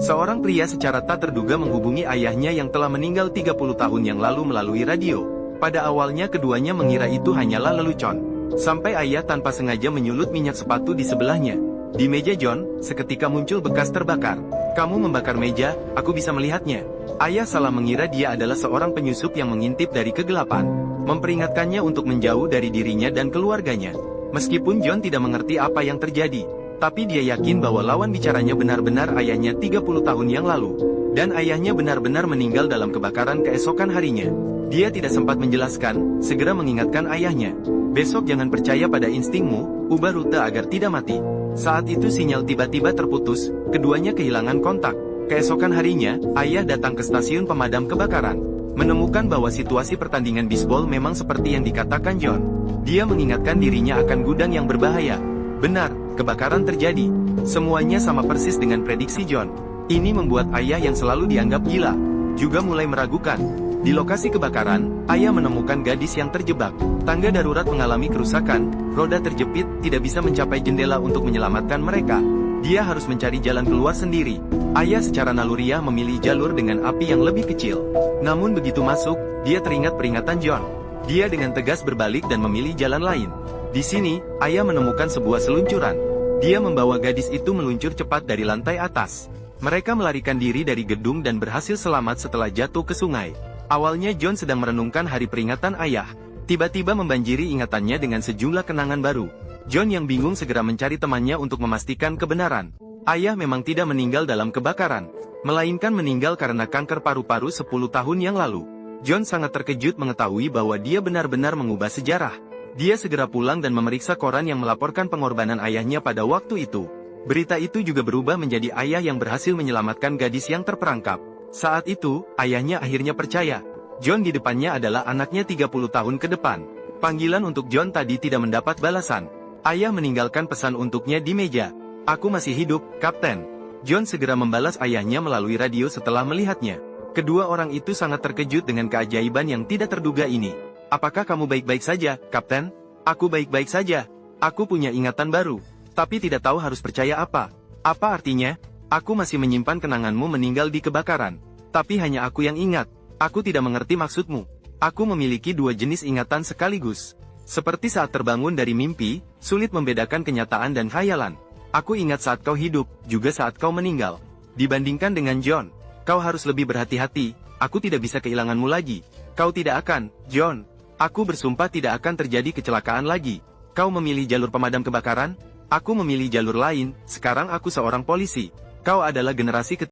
Seorang pria secara tak terduga menghubungi ayahnya yang telah meninggal 30 tahun yang lalu melalui radio. Pada awalnya keduanya mengira itu hanyalah lelucon. Sampai ayah tanpa sengaja menyulut minyak sepatu di sebelahnya. Di meja John, seketika muncul bekas terbakar. Kamu membakar meja, aku bisa melihatnya. Ayah salah mengira dia adalah seorang penyusup yang mengintip dari kegelapan. Memperingatkannya untuk menjauh dari dirinya dan keluarganya. Meskipun John tidak mengerti apa yang terjadi, tapi dia yakin bahwa lawan bicaranya benar-benar ayahnya 30 tahun yang lalu. Dan ayahnya benar-benar meninggal dalam kebakaran keesokan harinya. Dia tidak sempat menjelaskan, segera mengingatkan ayahnya. Besok jangan percaya pada instingmu, ubah rute agar tidak mati. Saat itu sinyal tiba-tiba terputus, keduanya kehilangan kontak. Keesokan harinya, ayah datang ke stasiun pemadam kebakaran. Menemukan bahwa situasi pertandingan bisbol memang seperti yang dikatakan John. Dia mengingatkan dirinya akan gudang yang berbahaya. Benar, kebakaran terjadi. Semuanya sama persis dengan prediksi John. Ini membuat ayah yang selalu dianggap gila juga mulai meragukan. Di lokasi kebakaran, ayah menemukan gadis yang terjebak. Tangga darurat mengalami kerusakan, roda terjepit, tidak bisa mencapai jendela untuk menyelamatkan mereka. Dia harus mencari jalan keluar sendiri. Ayah secara naluriah memilih jalur dengan api yang lebih kecil. Namun begitu masuk, dia teringat peringatan John. Dia dengan tegas berbalik dan memilih jalan lain. Di sini, ayah menemukan sebuah seluncuran. Dia membawa gadis itu meluncur cepat dari lantai atas. Mereka melarikan diri dari gedung dan berhasil selamat setelah jatuh ke sungai. Awalnya John sedang merenungkan hari peringatan ayah. Tiba-tiba membanjiri ingatannya dengan sejumlah kenangan baru. John yang bingung segera mencari temannya untuk memastikan kebenaran. Ayah memang tidak meninggal dalam kebakaran, melainkan meninggal karena kanker paru-paru 10 tahun yang lalu. John sangat terkejut mengetahui bahwa dia benar-benar mengubah sejarah. Dia segera pulang dan memeriksa koran yang melaporkan pengorbanan ayahnya pada waktu itu. Berita itu juga berubah menjadi ayah yang berhasil menyelamatkan gadis yang terperangkap. Saat itu, ayahnya akhirnya percaya. John di depannya adalah anaknya 30 tahun ke depan. Panggilan untuk John tadi tidak mendapat balasan. Ayah meninggalkan pesan untuknya di meja. Aku masih hidup, Kapten. John segera membalas ayahnya melalui radio setelah melihatnya. Kedua orang itu sangat terkejut dengan keajaiban yang tidak terduga ini. Apakah kamu baik-baik saja, Kapten? Aku baik-baik saja. Aku punya ingatan baru. Tapi tidak tahu harus percaya apa. Apa artinya? Aku masih menyimpan kenanganmu meninggal di kebakaran. Tapi hanya aku yang ingat. Aku tidak mengerti maksudmu. Aku memiliki dua jenis ingatan sekaligus. Seperti saat terbangun dari mimpi, sulit membedakan kenyataan dan khayalan. Aku ingat saat kau hidup, juga saat kau meninggal. Dibandingkan dengan John, kau harus lebih berhati-hati. Aku tidak bisa kehilanganmu lagi. Kau tidak akan, John. Aku bersumpah tidak akan terjadi kecelakaan lagi. Kau memilih jalur pemadam kebakaran? Aku memilih jalur lain. Sekarang aku seorang polisi. Kau adalah generasi ketiga.